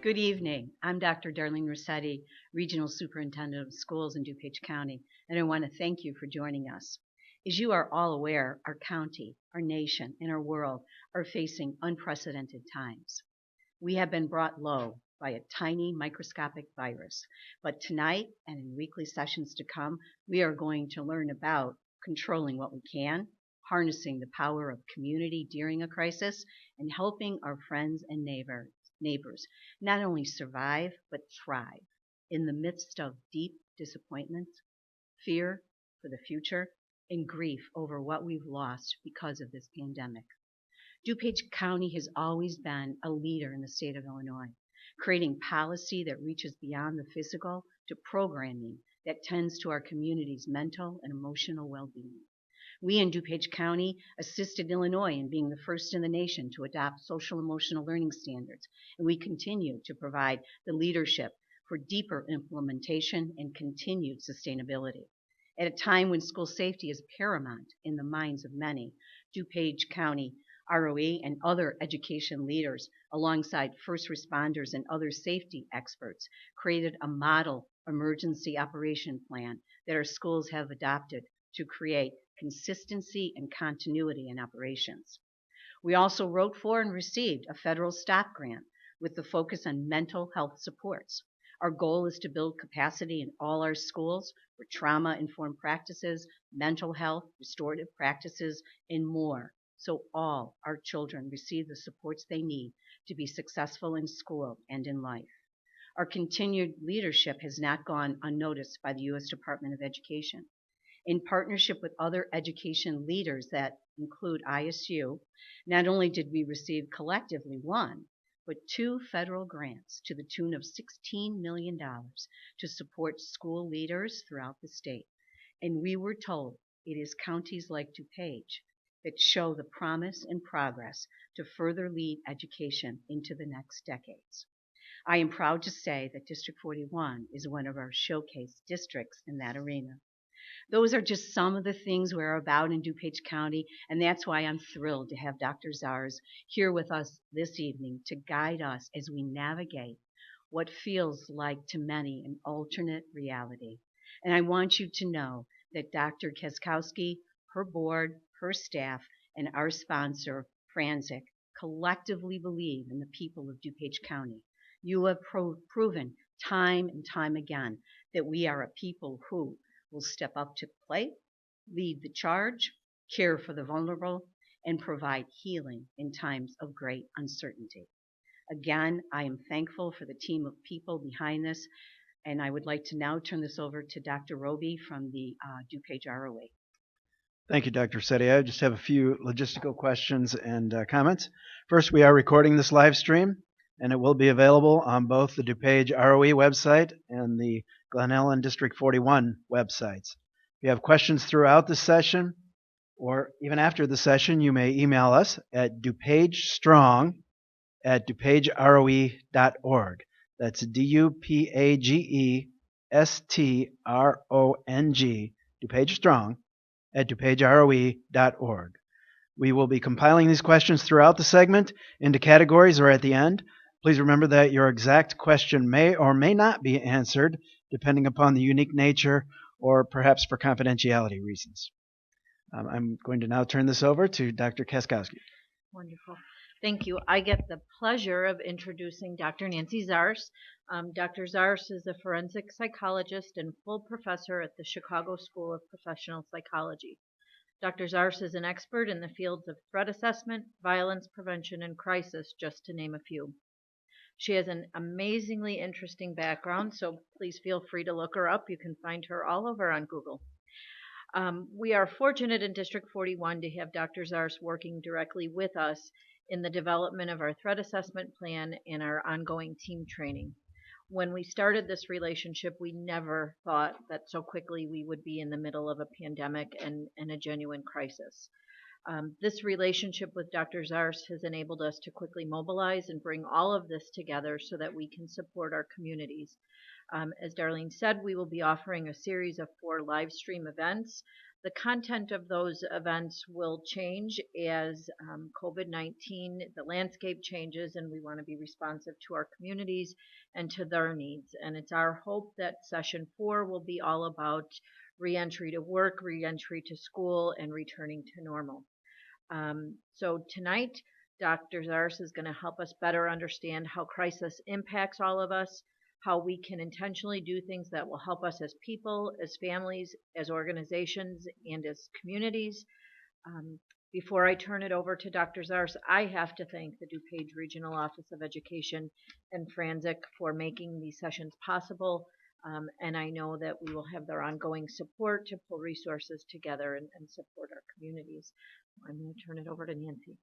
Good evening. I'm Dr. Darlene Rossetti, Regional Superintendent of Schools in DuPage County, and I want to thank you for joining us. As you are all aware, our county, our nation, and our world are facing unprecedented times. We have been brought low by a tiny microscopic virus, but tonight and in weekly sessions to come, we are going to learn about controlling what we can, harnessing the power of community during a crisis, and helping our friends and neighbors not only survive but thrive in the midst of deep disappointment, fear for the future, and grief over what we've lost because of this pandemic. DuPage County has always been a leader in the state of Illinois, creating policy that reaches beyond the physical to programming that tends to our community's mental and emotional well-being. We in DuPage County assisted Illinois in being the first in the nation to adopt social emotional learning standards, and we continue to provide the leadership for deeper implementation and continued sustainability. At a time when school safety is paramount in the minds of many, DuPage County ROE and other education leaders, alongside first responders and other safety experts, created a model emergency operation plan that our schools have adopted to create consistency and continuity in operations. We also wrote for and received a federal STOP grant with the focus on mental health supports. Our goal is to build capacity in all our schools for trauma-informed practices, mental health, restorative practices, and more, so all our children receive the supports they need to be successful in school and in life. Our continued leadership has not gone unnoticed by the U.S. Department of Education. In partnership with other education leaders that include ISU, not only did we receive collectively one, but two federal grants to the tune of $16 million to support school leaders throughout the state. And we were told it is counties like DuPage that show the promise and progress to further lead education into the next decades. I am proud to say that District 41 is one of our showcase districts in that arena. Those are just some of the things we're about in DuPage County, and that's why I'm thrilled to have Dr. Zarse here with us this evening to guide us as we navigate what feels like to many an alternate reality. And I want you to know that Dr. Keskowski, her board, her staff, and our sponsor, Franzik, collectively believe in the people of DuPage County. You have proven time and time again that we are a people who will step up to the plate, lead the charge, care for the vulnerable, and provide healing in times of great uncertainty. Again, I am thankful for the team of people behind this, and I would like to now turn this over to Dr. Roby from the DuPage ROA. Thank you, Dr. Setti. I just have a few logistical questions and comments. First, we are recording this live stream, and it will be available on both the DuPage ROE website and the Glen Ellen District 41 websites. If you have questions throughout the session or even after the session, you may email us at dupagestrong@dupageroe.org. That's DUPAGESTRONG, dupagestrong@dupageroe.org. We will be compiling these questions throughout the segment into categories or at the end. Please remember that your exact question may or may not be answered depending upon the unique nature or perhaps for confidentiality reasons. I'm going to now turn this over to Dr. Keskowski. Wonderful. Thank you. I get the pleasure of introducing Dr. Nancy Zarse. Dr. Zarse is a forensic psychologist and full professor at the Chicago School of Professional Psychology. Dr. Zarse is an expert in the fields of threat assessment, violence prevention, and crisis, just to name a few. She has an amazingly interesting background, so please feel free to look her up. You can find her all over on Google. We are fortunate in District 41 to have Dr. Zarse working directly with us in the development of our threat assessment plan and our ongoing team training. When we started this relationship, we never thought that so quickly we would be in the middle of a pandemic and a genuine crisis. This relationship with Dr. Zarse has enabled us to quickly mobilize and bring all of this together so that we can support our communities. As Darlene said, we will be offering a series of 4 live stream events. The content of those events will change as COVID-19, the landscape changes, and we want to be responsive to our communities and to their needs. And it's our hope that session 4 will be all about reentry to work, reentry to school, and returning to normal. So tonight, Dr. Zarse is going to help us better understand how crisis impacts all of us, how we can intentionally do things that will help us as people, as families, as organizations, and as communities. Before I turn it over to Dr. Zarse, I have to thank the DuPage Regional Office of Education and Franzik for making these sessions possible. And I know that we will have their ongoing support to pull resources together and support our communities. I'm going to turn it over to Nancy.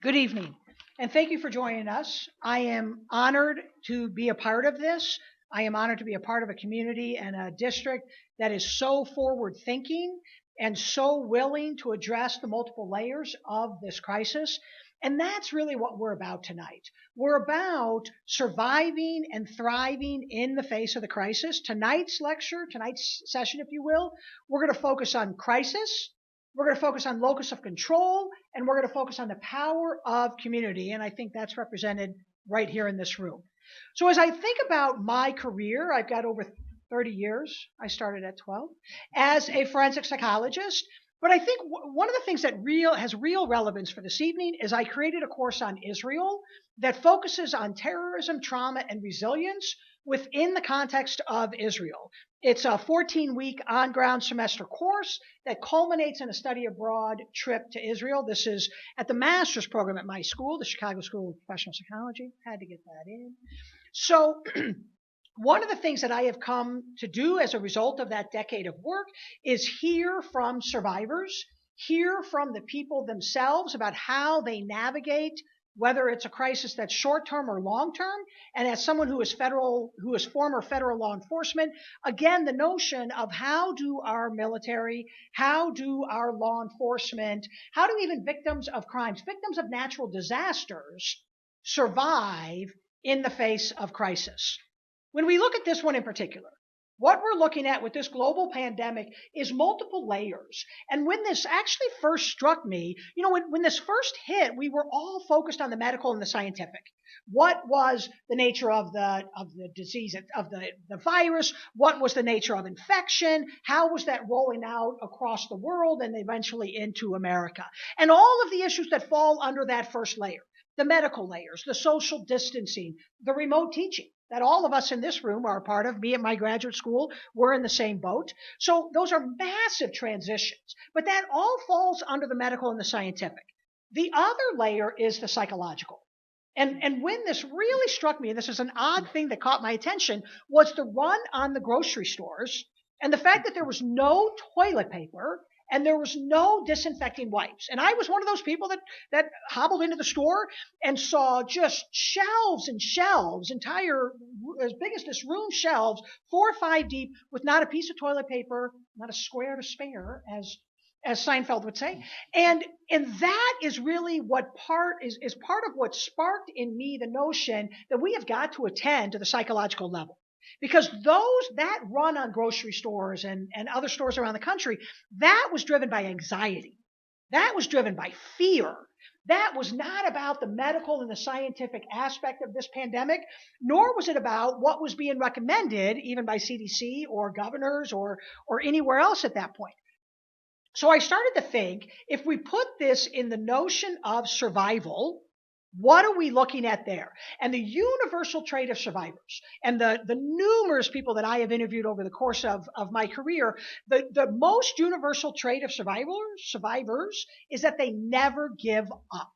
Good evening, and thank you for joining us. I am honored to be a part of this. I am honored to be a part of a community and a district that is so forward-thinking and so willing to address the multiple layers of this crisis. And that's really what we're about tonight. We're about surviving and thriving in the face of the crisis. Tonight's lecture, tonight's session, if you will, we're going to focus on crisis. We're going to focus on locus of control, and we're going to focus on the power of community. And I think that's represented right here in this room. So as I think about my career, I've got over 30 years. I started at 12 as a forensic psychologist. But I think one of the things that has real relevance for this evening is I created a course on Israel that focuses on terrorism, trauma, and resilience within the context of Israel. It's a 14-week on-ground semester course that culminates in a study abroad trip to Israel. This is at the master's program at my school, the Chicago School of Professional Psychology. Had to get that in. So one of the things that I have come to do as a result of that decade of work is hear from survivors, hear from the people themselves about how they navigate, whether it's a crisis that's short-term or long-term. And as someone who is former federal law enforcement, again, the notion of how do our military, how do our law enforcement, how do even victims of crimes, victims of natural disasters survive in the face of crisis? When we look at this one in particular, what we're looking at with this global pandemic is multiple layers. And when this actually first struck me, when this first hit, we were all focused on the medical and the scientific. What was the nature of the disease, of the virus? What was the nature of infection? How was that rolling out across the world and eventually into America? And all of the issues that fall under that first layer, the medical layers, the social distancing, the remote teaching, that all of us in this room are a part of. Me at my graduate school, we're in the same boat. So those are massive transitions, but that all falls under the medical and the scientific. The other layer is the psychological. And when this really struck me, and this is an odd thing that caught my attention, was the run on the grocery stores and the fact that there was no toilet paper and there was no disinfecting wipes. And I was one of those people that hobbled into the store and saw just shelves and shelves, entire, as big as this room, shelves, 4 or 5 deep, with not a piece of toilet paper, not a square to spare, as Seinfeld would say. And that is really what is part of what sparked in me the notion that we have got to attend to the psychological level. Because that run on grocery stores and other stores around the country, that was driven by anxiety. That was driven by fear. That was not about the medical and the scientific aspect of this pandemic, nor was it about what was being recommended, even by CDC or governors or anywhere else at that point. So I started to think, if we put this in the notion of survival, what are we looking at there? And the universal trait of survivors, and the numerous people that I have interviewed over the course of my career, the most universal trait of survivors is that they never give up.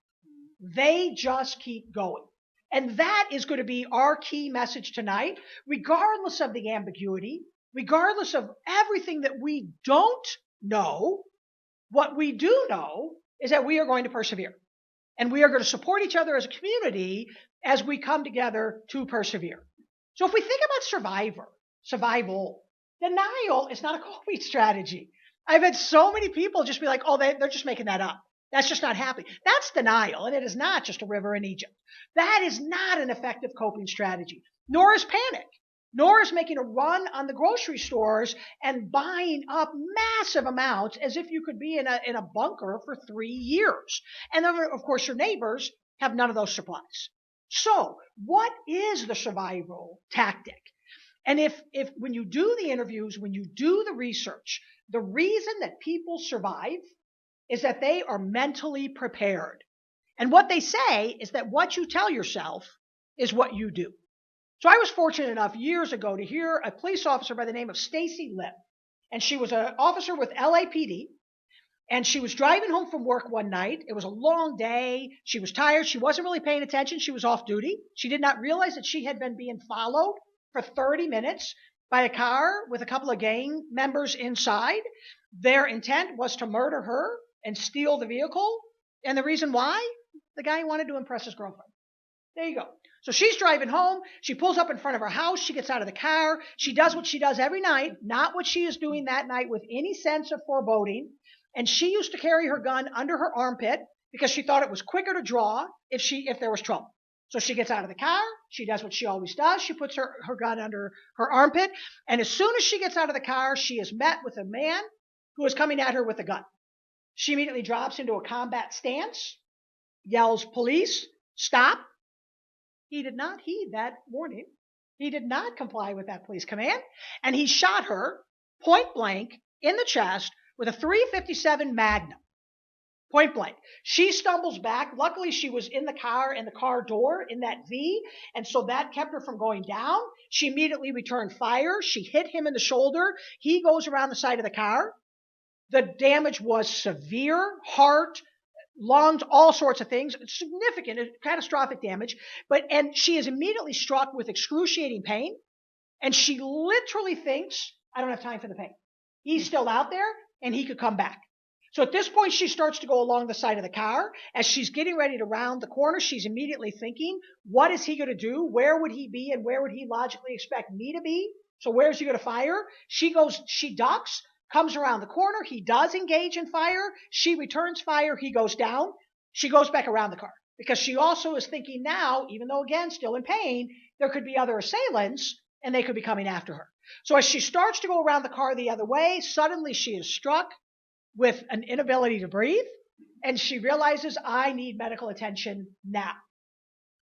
They just keep going. And that is going to be our key message tonight, regardless of the ambiguity, regardless of everything that we don't know. What we do know is that we are going to persevere. And we are going to support each other as a community as we come together to persevere. So if we think about survival, denial is not a coping strategy. I've had so many people just be like, oh, they're just making that up. That's just not happening. That's denial, and it is not just a river in Egypt. That is not an effective coping strategy, nor is panic, nor is making a run on the grocery stores and buying up massive amounts as if you could be in a bunker for 3 years. And then, of course, your neighbors have none of those supplies. So what is the survival tactic? And if when you do the interviews, when you do the research, the reason that people survive is that they are mentally prepared. And what they say is that what you tell yourself is what you do. So I was fortunate enough years ago to hear a police officer by the name of Stacy Lip. And she was an officer with LAPD. And she was driving home from work one night. It was a long day. She was tired. She wasn't really paying attention. She was off duty. She did not realize that she had been being followed for 30 minutes by a car with a couple of gang members inside. Their intent was to murder her and steal the vehicle. And the reason why? The guy wanted to impress his girlfriend. There you go. So she's driving home. She pulls up in front of her house. She gets out of the car. She does what she does every night, not what she is doing that night with any sense of foreboding. And she used to carry her gun under her armpit because she thought it was quicker to draw if there was trouble. So she gets out of the car. She does what she always does. She puts her gun under her armpit. And as soon as she gets out of the car, she is met with a man who is coming at her with a gun. She immediately drops into a combat stance, yells, "Police, stop." He did not heed that warning. He did not comply with that police command. And he shot her point blank in the chest with a .357 Magnum. Point blank. She stumbles back. Luckily, she was in the car door in that V, and so that kept her from going down. She immediately returned fire. She hit him in the shoulder. He goes around the side of the car. The damage was severe, heart, lungs, all sorts of things, significant, catastrophic damage. And she is immediately struck with excruciating pain, and she literally thinks, I don't have time for the pain. He's still out there, and he could come back. So at this point, she starts to go along the side of the car. As she's getting ready to round the corner, she's immediately thinking, what is he going to do? Where would he be, and where would he logically expect me to be? So where's he going to fire? She ducks, comes around the corner. He does engage in fire. She returns fire. He goes down. She goes back around the car because she also is thinking now, even though, again, still in pain, there could be other assailants and they could be coming after her. So as she starts to go around the car the other way, suddenly she is struck with an inability to breathe, and she realizes, I need medical attention now.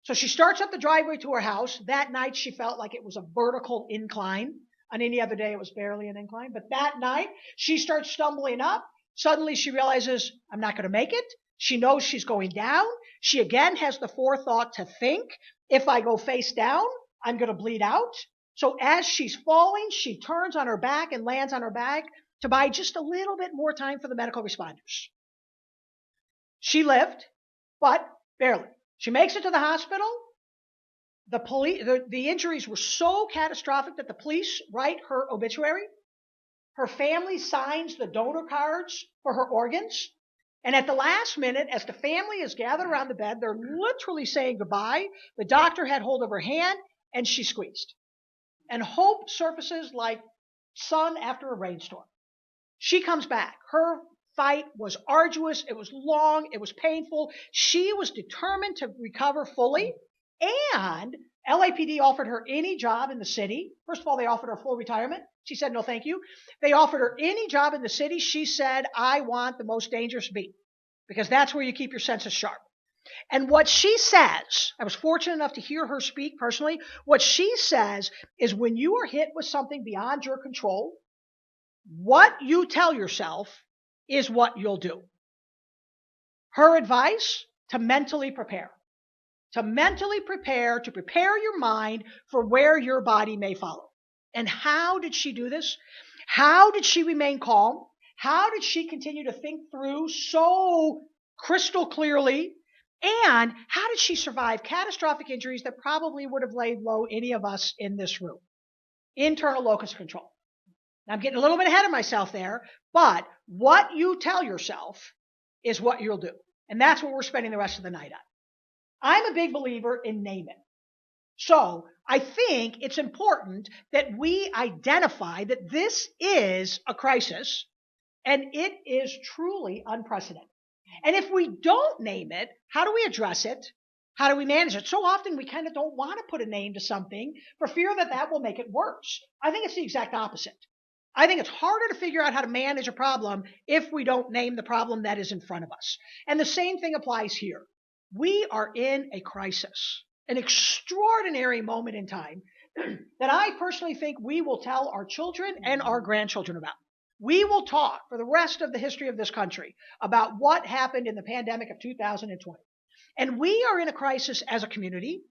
So she starts up the driveway to her house. That night she felt like it was a vertical incline. On any other day, it was barely an incline. But that night, she starts stumbling up. Suddenly, she realizes, I'm not going to make it. She knows she's going down. She again has the forethought to think, if I go face down, I'm going to bleed out. So as she's falling, she turns on her back and lands on her back to buy just a little bit more time for the medical responders. She lived, but barely. She makes it to the hospital. The injuries were so catastrophic that the police write her obituary. Her family signs the donor cards for her organs. And at the last minute, as the family is gathered around the bed, they're literally saying goodbye. The doctor had hold of her hand, and she squeezed. And hope surfaces like sun after a rainstorm. She comes back. Her fight was arduous. It was long. It was painful. She was determined to recover fully. And LAPD offered her any job in the city. First of all, they offered her full retirement. She said, no, thank you. They offered her any job in the city. She said, I want the most dangerous beat because that's where you keep your senses sharp. And what she says, I was fortunate enough to hear her speak personally. What she says is when you are hit with something beyond your control, what you tell yourself is what you'll do. Her advice, to mentally prepare. To mentally prepare, to prepare your mind for where your body may follow. And how did she do this? How did she remain calm? How did she continue to think through so crystal clearly? And how did she survive catastrophic injuries that probably would have laid low any of us in this room? Internal locus control. Now, I'm getting a little bit ahead of myself there, but what you tell yourself is what you'll do. And that's what we're spending the rest of the night on. I'm a big believer in name it. So I think it's important that we identify that this is a crisis And it is truly unprecedented. And if we don't name it, how do we address it? How do we manage it? So often we kind of don't want to put a name to something for fear that that will make it worse. I think it's the exact opposite. I think it's harder to figure out how to manage a problem if we don't name the problem that is in front of us. And the same thing applies here. We are in a crisis, an extraordinary moment in time that I personally think we will tell our children and our grandchildren about. We will talk for the rest of the history of this country about what happened in the pandemic of 2020. And we are in a crisis as a community,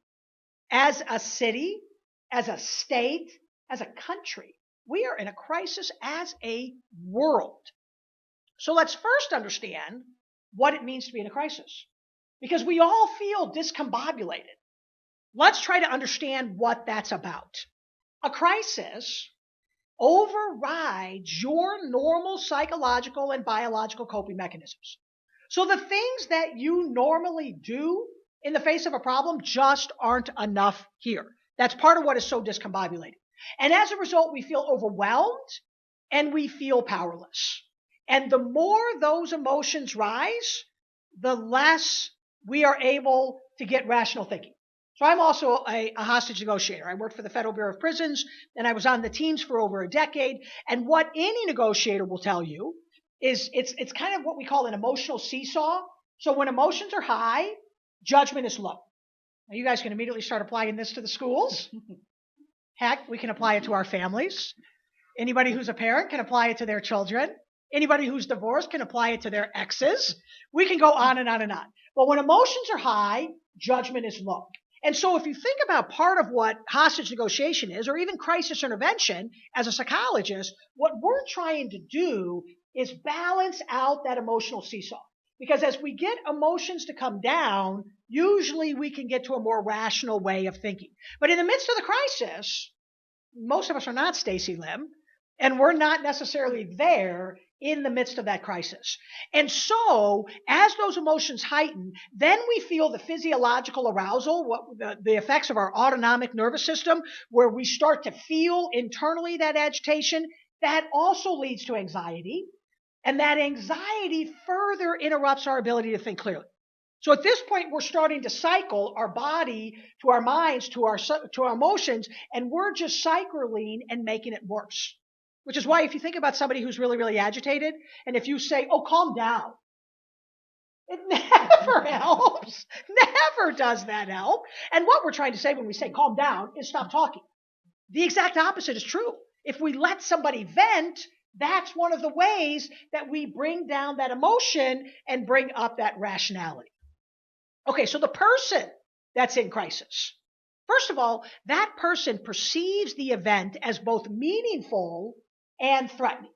as a city, as a state, as a country. We are in a crisis as a world. So let's first understand what it means to be in a crisis, because we all feel discombobulated. Let's try to understand what that's about. A crisis overrides your normal psychological and biological coping mechanisms. So the things that you normally do in the face of a problem just aren't enough here. That's part of what is so discombobulating. And as a result, we feel overwhelmed and we feel powerless. And the more those emotions rise, the less we are able to get rational thinking. So I'm also a hostage negotiator. I worked for the Federal Bureau of Prisons, and I was on the teams for over a decade. And what any negotiator will tell you is it's kind of what we call an emotional seesaw. So when emotions are high, judgment is low. Now you guys can immediately start applying this to the schools. Heck, we can apply it to our families. Anybody who's a parent can apply it to their children. Anybody who's divorced can apply it to their exes. We can go on and on and on. But when emotions are high, judgment is low. And so if you think about part of what hostage negotiation is, or even crisis intervention as a psychologist, what we're trying to do is balance out that emotional seesaw. Because as we get emotions to come down, usually we can get to a more rational way of thinking. But in the midst of the crisis, most of us are not Stacy Lim, and we're not necessarily there in the midst of that crisis. And so, as those emotions heighten, then we feel the physiological arousal, the effects of our autonomic nervous system, where we start to feel internally that agitation. That also leads to anxiety. And that anxiety further interrupts our ability to think clearly. So at this point, we're starting to cycle our body to our minds, to our emotions, and we're just cycling and making it worse. Which is why if you think about somebody who's really, really agitated, and if you say, oh, calm down, it never helps. Never does that help. And what we're trying to say when we say calm down is stop talking. The exact opposite is true. If we let somebody vent, that's one of the ways that we bring down that emotion and bring up that rationality. Okay, so the person that's in crisis. First of all, that person perceives the event as both meaningful and threatening.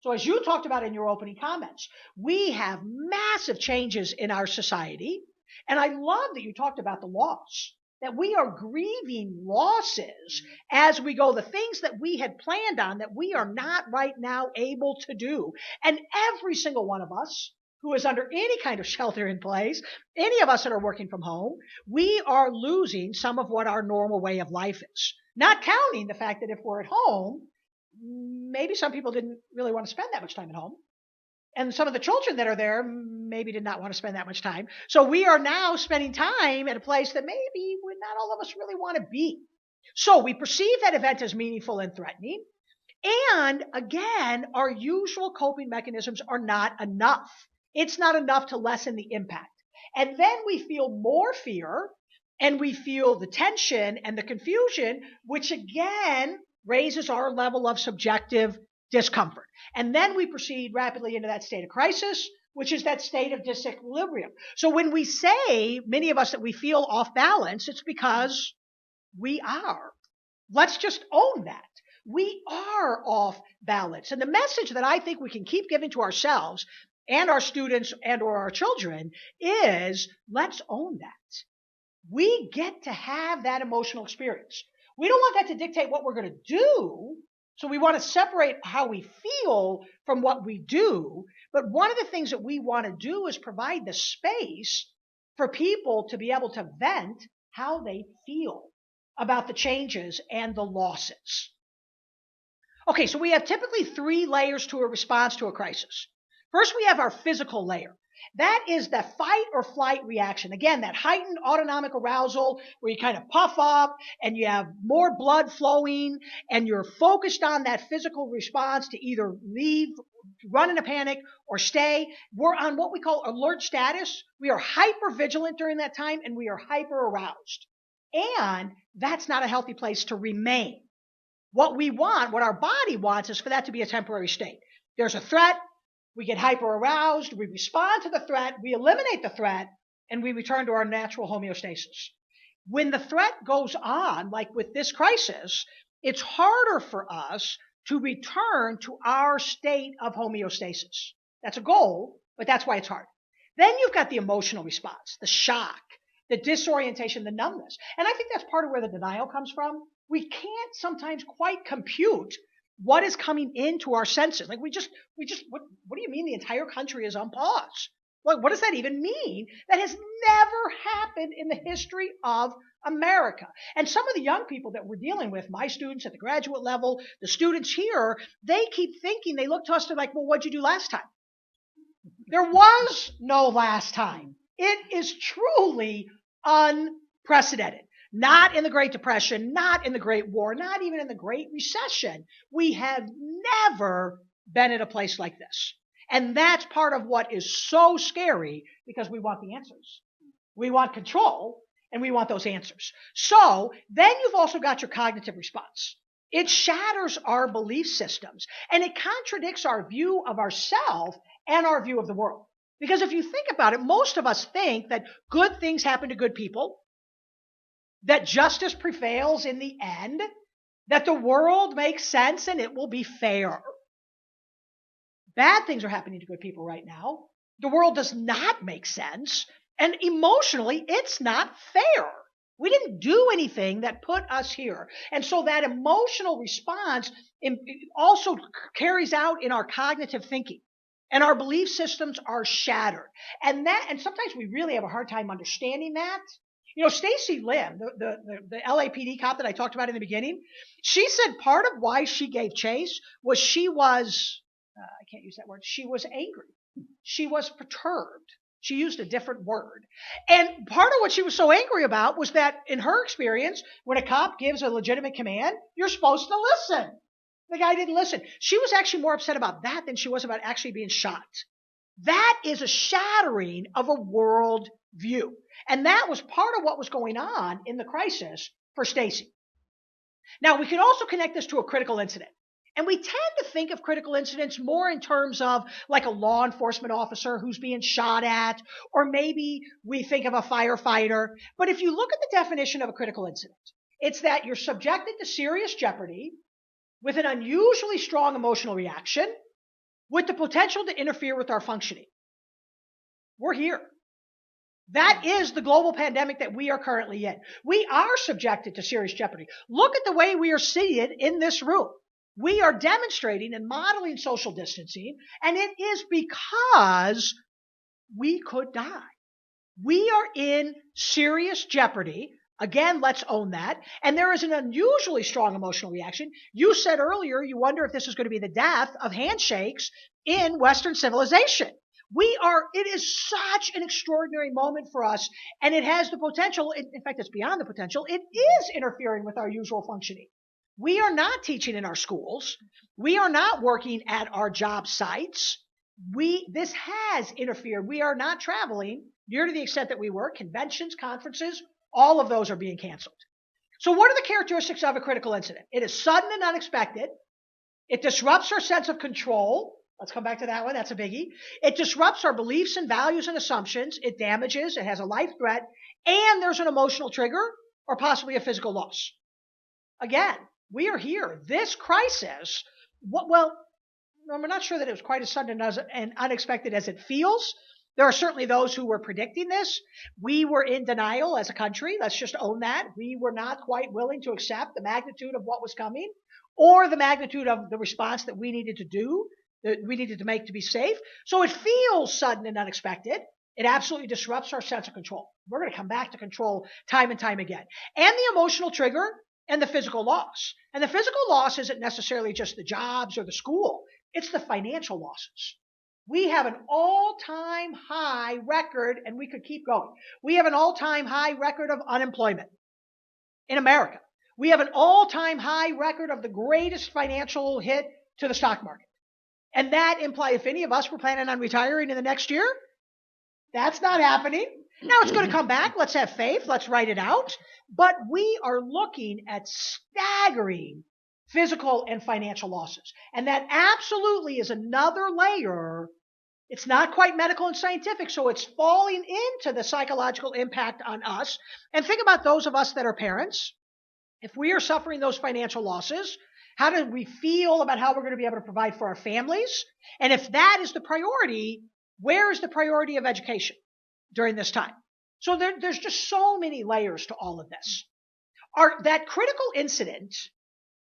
So as you talked about in your opening comments, we have massive changes in our society. And I love that you talked about the loss, that we are grieving losses as we go, the things that we had planned on that we are not right now able to do. And every single one of us who is under any kind of shelter in place, any of us that are working from home, we are losing some of what our normal way of life is. Not counting the fact that if we're at home, maybe some people didn't really want to spend that much time at home. And some of the children that are there maybe did not want to spend that much time. So we are now spending time at a place that maybe not all of us really want to be. So we perceive that event as meaningful and threatening. And again, our usual coping mechanisms are not enough. It's not enough to lessen the impact. And then we feel more fear, and we feel the tension and the confusion, which again raises our level of subjective discomfort. And then we proceed rapidly into that state of crisis, which is that state of disequilibrium. So when we say, many of us, that we feel off balance, it's because we are. Let's just own that. We are off balance. And the message that I think we can keep giving to ourselves and our students and or our children is, let's own that. We get to have that emotional experience. We don't want that to dictate what we're going to do. So we want to separate how we feel from what we do. But one of the things that we want to do is provide the space for people to be able to vent how they feel about the changes and the losses. Okay, so we have typically 3 layers to a response to a crisis. First, we have our physical layer. That is the fight or flight reaction. Again, that heightened autonomic arousal where you kind of puff up and you have more blood flowing and you're focused on that physical response to either leave, run in a panic, or stay. We're on what we call alert status. We are hyper vigilant during that time and we are hyper aroused. And that's not a healthy place to remain. What we want, what our body wants, is for that to be a temporary state. There's a threat. We get hyper aroused, we respond to the threat, we eliminate the threat, and we return to our natural homeostasis. When the threat goes on, like with this crisis, it's harder for us to return to our state of homeostasis. That's a goal, but that's why it's hard. Then you've got the emotional response, the shock, the disorientation, the numbness. And I think that's part of where the denial comes from. We can't sometimes quite compute what is coming into our senses. Like what do you mean the entire country is on pause? What does that even mean? That has never happened in the history of America. And some of the young people that we're dealing with, my students at the graduate level, the students here, they keep thinking, they look to us, they're like, well, what'd you do last time? There was no last time. It is truly unprecedented. Not in the Great Depression, not in the Great War, not even in the Great Recession. We have never been in a place like this. And that's part of what is so scary because we want the answers. We want control and we want those answers. So then you've also got your cognitive response. It shatters our belief systems and it contradicts our view of ourselves and our view of the world. Because if you think about it, most of us think that good things happen to good people, that justice prevails in the end, that the world makes sense and it will be fair. Bad things are happening to good people right now. The world does not make sense, and emotionally, it's not fair. We didn't do anything that put us here. And so that emotional response also carries out in our cognitive thinking. And our belief systems are shattered. And sometimes we really have a hard time understanding that. You know, Stacy Lim, the LAPD cop that I talked about in the beginning, she said part of why she gave chase was she was angry. She was perturbed. She used a different word. And part of what she was so angry about was that in her experience, when a cop gives a legitimate command, you're supposed to listen. The guy didn't listen. She was actually more upset about that than she was about actually being shot. That is a shattering of a world view. And that was part of what was going on in the crisis for Stacy. Now, we can also connect this to a critical incident. And we tend to think of critical incidents more in terms of like a law enforcement officer who's being shot at, or maybe we think of a firefighter. But if you look at the definition of a critical incident, it's that you're subjected to serious jeopardy with an unusually strong emotional reaction with the potential to interfere with our functioning. We're here. That is the global pandemic that we are currently in. We are subjected to serious jeopardy. Look at the way we are seated in this room. We are demonstrating and modeling social distancing, and it is because we could die. We are in serious jeopardy. Again, let's own that. And there is an unusually strong emotional reaction. You said earlier you wonder if this is going to be the death of handshakes in Western civilization. It is such an extraordinary moment for us, and it has the potential, in fact, it's beyond the potential, it is interfering with our usual functioning. We are not teaching in our schools. We are not working at our job sites. This has interfered. We are not traveling near to the extent that we were. Conventions, conferences, all of those are being canceled. So what are the characteristics of a critical incident? It is sudden and unexpected. It disrupts our sense of control. Let's come back to that one. That's a biggie. It disrupts our beliefs and values and assumptions. It damages. It has a life threat. And there's an emotional trigger or possibly a physical loss. Again, we are here. This crisis, we're not sure that it was quite as sudden and unexpected as it feels. There are certainly those who were predicting this. We were in denial as a country. Let's just own that. We were not quite willing to accept the magnitude of what was coming or the magnitude of the response that we needed to do, that we needed to make to be safe. So it feels sudden and unexpected. It absolutely disrupts our sense of control. We're going to come back to control time and time again. And the emotional trigger, and the physical loss. And the physical loss isn't necessarily just the jobs or the school. It's the financial losses. We have an all-time high record, and we could keep going. We have an all-time high record of unemployment in America. We have an all-time high record of the greatest financial hit to the stock market. And that implies if any of us were planning on retiring in the next year, that's not happening. Now it's going to come back. Let's have faith. Let's write it out. But we are looking at staggering physical and financial losses. And that absolutely is another layer. It's not quite medical and scientific, so it's falling into the psychological impact on us. And think about those of us that are parents. If we are suffering those financial losses, how do we feel about how we're going to be able to provide for our families? And if that is the priority, where is the priority of education during this time? So there's just so many layers to all of this. That critical incident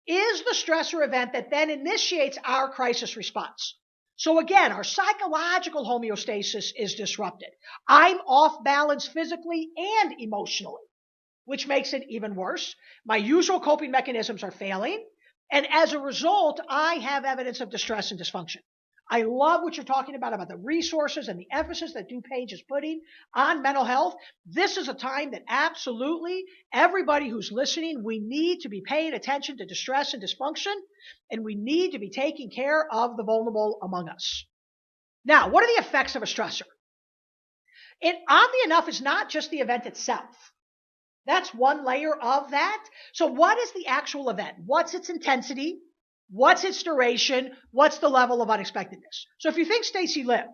is the stressor event that then initiates our crisis response. So again, our psychological homeostasis is disrupted. I'm off balance physically and emotionally, which makes it even worse. My usual coping mechanisms are failing. And as a result, I have evidence of distress and dysfunction. I love what you're talking about the resources and the emphasis that DuPage is putting on mental health. This is a time that absolutely everybody who's listening, we need to be paying attention to distress and dysfunction, and we need to be taking care of the vulnerable among us. Now, what are the effects of a stressor? It, oddly enough, is not just the event itself. That's one layer of that. So what is the actual event? What's its intensity? What's its duration? What's the level of unexpectedness? So if you think Stacy lived,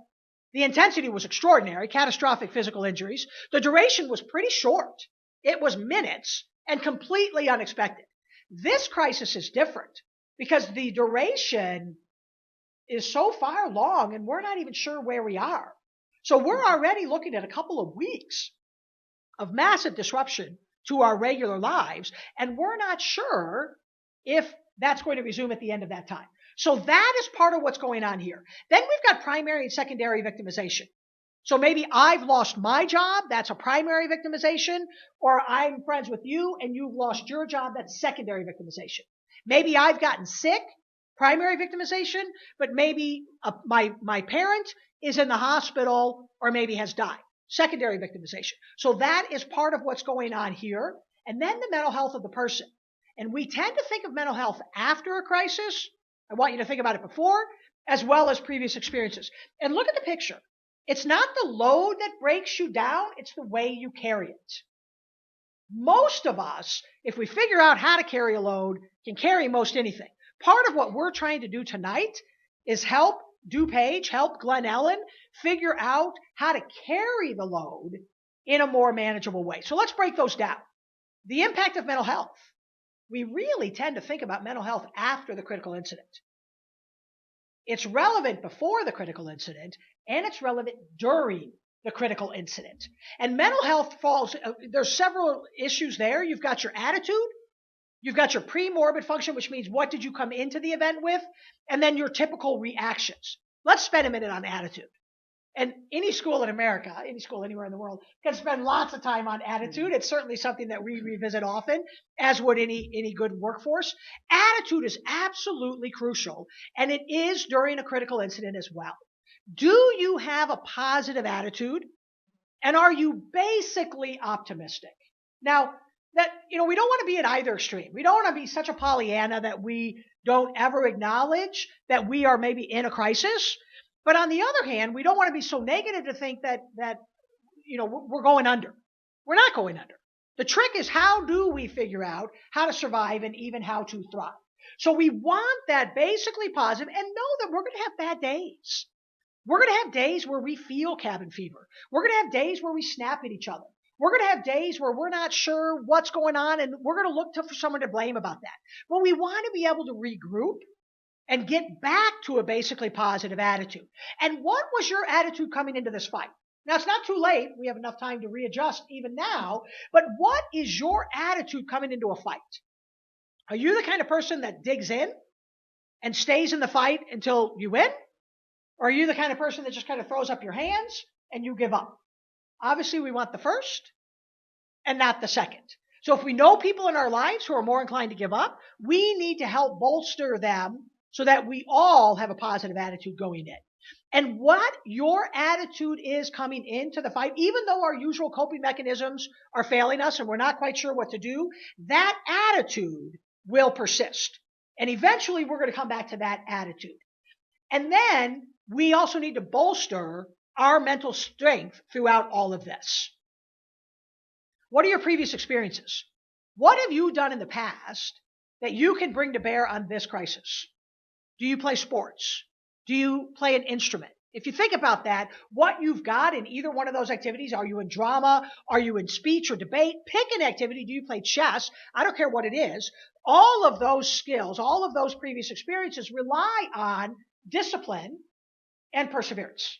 the intensity was extraordinary, catastrophic physical injuries. The duration was pretty short. It was minutes and completely unexpected. This crisis is different because the duration is so far long and we're not even sure where we are. So we're already looking at a couple of weeks of massive disruption to our regular lives, and we're not sure if that's going to resume at the end of that time. So that is part of what's going on here. Then we've got primary and secondary victimization. So maybe I've lost my job, that's a primary victimization, or I'm friends with you and you've lost your job, that's secondary victimization. Maybe I've gotten sick, primary victimization, but maybe my parent is in the hospital or maybe has died, secondary victimization. So that is part of what's going on here. And then the mental health of the person. And we tend to think of mental health after a crisis. I want you to think about it before, as well as previous experiences. And look at the picture. It's not the load that breaks you down, it's the way you carry it. Most of us, if we figure out how to carry a load, can carry most anything. Part of what we're trying to do tonight is help DuPage, help Glenn Ellen figure out how to carry the load in a more manageable way. So let's break those down. The impact of mental health. We really tend to think about mental health after the critical incident. It's relevant before the critical incident, and it's relevant during the critical incident. And mental health falls, there's several issues there. You've got your attitude, you've got your pre-morbid function, which means what did you come into the event with, and then your typical reactions. Let's spend a minute on attitude. And any school in America, any school anywhere in the world, can spend lots of time on attitude. It's certainly something that we revisit often, as would any good workforce. Attitude is absolutely crucial, and it is during a critical incident as well. Do you have a positive attitude, and are you basically optimistic? Now, we don't want to be at either extreme. We don't want to be such a Pollyanna that we don't ever acknowledge that we are maybe in a crisis. But on the other hand, we don't want to be so negative to think that we're going under. We're not going under. The trick is, how do we figure out how to survive and even how to thrive? So we want that basically positive, and know that we're going to have bad days. We're going to have days where we feel cabin fever. We're going to have days where we snap at each other. We're going to have days where we're not sure what's going on, and we're going to look for someone to blame about that. But we want to be able to regroup and get back to a basically positive attitude. And what was your attitude coming into this fight? Now, it's not too late. We have enough time to readjust even now. But what is your attitude coming into a fight? Are you the kind of person that digs in and stays in the fight until you win? Or are you the kind of person that just kind of throws up your hands and you give up? Obviously, we want the first and not the second. So if we know people in our lives who are more inclined to give up, we need to help bolster them so that we all have a positive attitude going in. And what your attitude is coming into the fight, even though our usual coping mechanisms are failing us and we're not quite sure what to do, that attitude will persist. And eventually we're going to come back to that attitude. And then we also need to bolster our mental strength throughout all of this. What are your previous experiences? What have you done in the past that you can bring to bear on this crisis? Do you play sports? Do you play an instrument? If you think about that, what you've got in either one of those activities, are you in drama? Are you in speech or debate? Pick an activity. Do you play chess? I don't care what it is. All of those skills, all of those previous experiences rely on discipline and perseverance.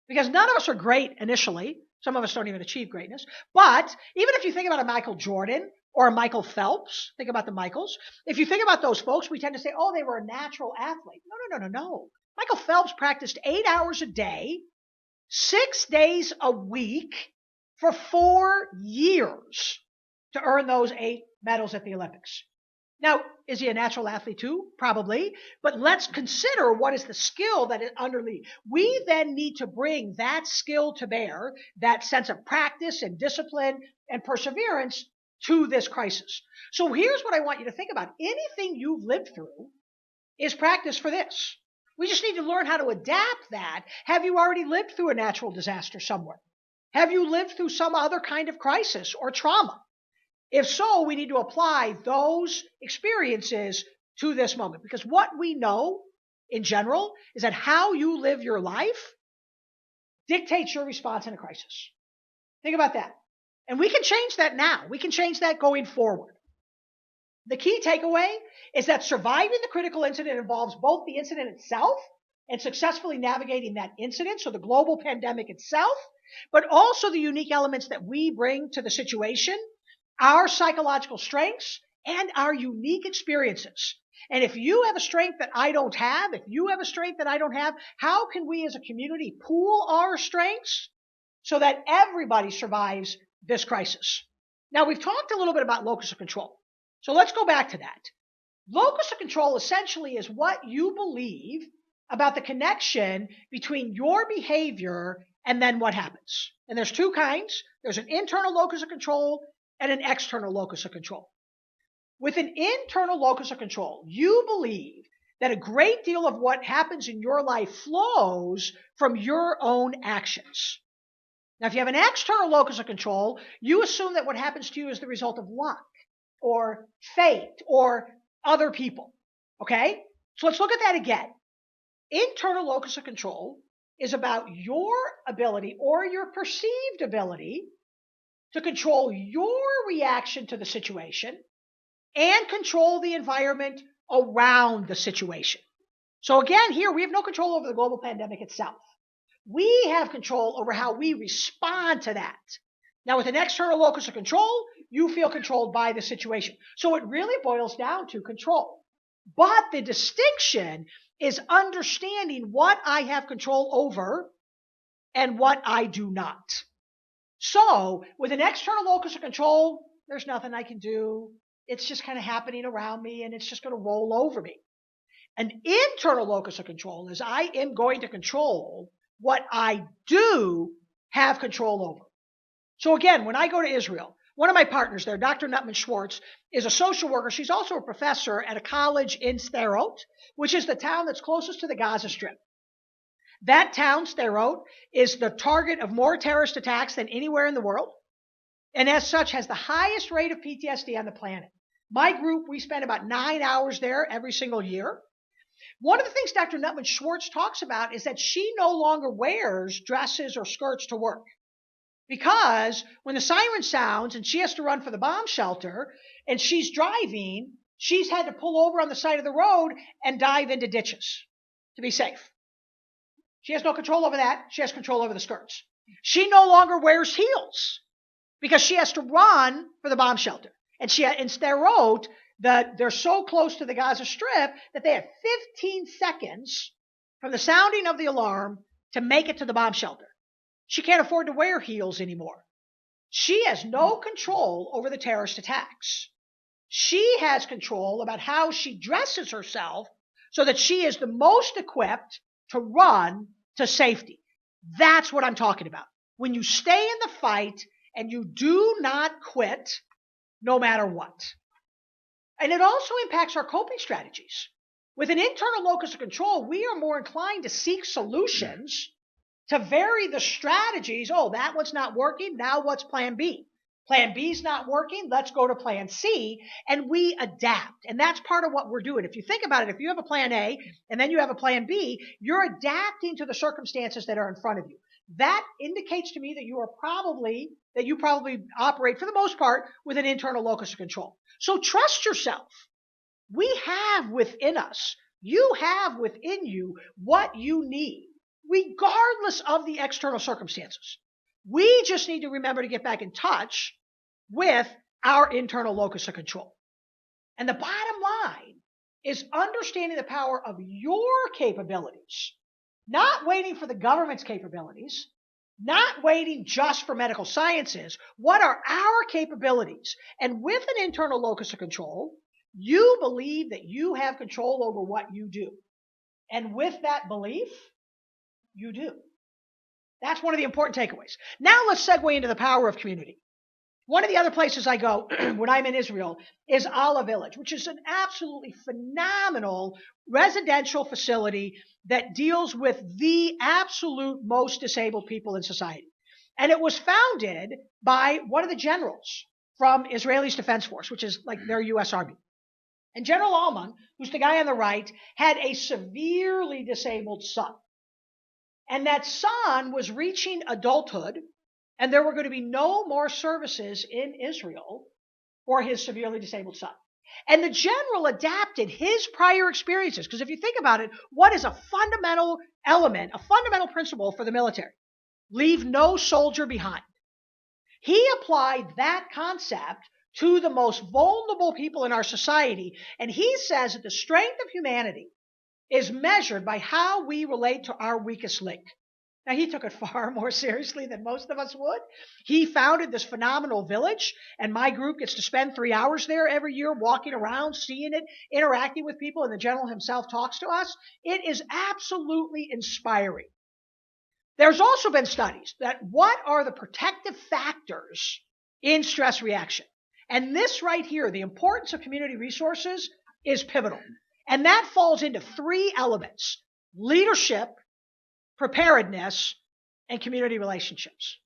Because none of us are great initially. Some of us don't even achieve greatness. But even if you think about a Michael Jordan or a Michael Phelps, think about the Michaels. If you think about those folks, we tend to say, oh, they were a natural athlete. No. Michael Phelps practiced 8 hours a day, 6 days a week for 4 years to earn those 8 medals at the Olympics. Now, is he a natural athlete too? Probably. But let's consider what is the skill that is underneath. We then need to bring that skill to bear, that sense of practice and discipline and perseverance to this crisis. So here's what I want you to think about. Anything you've lived through is practice for this. We just need to learn how to adapt that. Have you already lived through a natural disaster somewhere? Have you lived through some other kind of crisis or trauma? If so, we need to apply those experiences to this moment, because what we know in general is that how you live your life dictates your response in a crisis. Think about that. And we can change that now. We can change that going forward. The key takeaway is that surviving the critical incident involves both the incident itself and successfully navigating that incident, so the global pandemic itself, but also the unique elements that we bring to the situation, our psychological strengths, and our unique experiences. And if you have a strength that I don't have, if you have a strength that I don't have, how can we as a community pool our strengths so that everybody survives this crisis? Now, we've talked a little bit about locus of control. So let's go back to that. Locus of control essentially is what you believe about the connection between your behavior and then what happens. And there's two kinds. There's an internal locus of control and an external locus of control. With an internal locus of control, you believe that a great deal of what happens in your life flows from your own actions. Now, if you have an external locus of control, you assume that what happens to you is the result of luck or fate or other people. Okay? So let's look at that again. Internal locus of control is about your ability or your perceived ability to control your reaction to the situation and control the environment around the situation. So again, here we have no control over the global pandemic itself. We have control over how we respond to that. Now, with an external locus of control, you feel controlled by the situation. So it really boils down to control. But the distinction is understanding what I have control over and what I do not. So with an external locus of control, there's nothing I can do. It's just kind of happening around me and it's just going to roll over me. An internal locus of control is I am going to control what I do have control over. So again, when I go to Israel, one of my partners there, Dr. Nutman Schwartz, is a social worker. She's also a professor at a college in Sderot, which is the town that's closest to the Gaza Strip. That town, Sderot, is the target of more terrorist attacks than anywhere in the world, and as such has the highest rate of PTSD on the planet. My group, we spend about 9 hours there every single year. One of the things Dr. Nutman Schwartz talks about is that she no longer wears dresses or skirts to work. Because when the siren sounds and she has to run for the bomb shelter and she's driving, she's had to pull over on the side of the road and dive into ditches to be safe. She has no control over that. She has control over the skirts. She no longer wears heels because she has to run for the bomb shelter. And she in Sderot, they're so close to the Gaza Strip that they have 15 seconds from the sounding of the alarm to make it to the bomb shelter. She can't afford to wear heels anymore. She has no control over the terrorist attacks. She has control about how she dresses herself so that she is the most equipped to run to safety. That's what I'm talking about. When you stay in the fight and you do not quit no matter what. And it also impacts our coping strategies. With an internal locus of control, we are more inclined to seek solutions to vary the strategies. Oh, that one's not working. Now what's plan B? Plan B's not working. Let's go to plan C. And we adapt. And that's part of what we're doing. If you think about it, if you have a plan A and then you have a plan B, you're adapting to the circumstances that are in front of you. That indicates to me that you probably operate for the most part with an internal locus of control. So trust yourself. We have within us, you have within you what you need, regardless of the external circumstances. We just need to remember to get back in touch with our internal locus of control. And the bottom line is understanding the power of your capabilities, not waiting for the government's capabilities, not waiting just for medical sciences. What are our capabilities? And with an internal locus of control, you believe that you have control over what you do. And with that belief, you do. That's one of the important takeaways. Now let's segue into the power of community. One of the other places I go when I'm in Israel is Ala Village, which is an absolutely phenomenal residential facility that deals with the absolute most disabled people in society. And it was founded by one of the generals from Israel's Defense Force, which is like their U.S. Army. And General Alman, who's the guy on the right, had a severely disabled son. And that son was reaching adulthood, and there were going to be no more services in Israel for his severely disabled son. And the general adapted his prior experiences, because if you think about it, what is a fundamental element, a fundamental principle for the military? Leave no soldier behind. He applied that concept to the most vulnerable people in our society, and he says that the strength of humanity is measured by how we relate to our weakest link. Now, he took it far more seriously than most of us would. He founded this phenomenal village, and my group gets to spend 3 hours there every year walking around, seeing it, interacting with people, and the general himself talks to us. It is absolutely inspiring. There's also been studies that what are the protective factors in stress reaction? And this right here, the importance of community resources, is pivotal. And that falls into 3 elements: leadership, preparedness, and community relationships.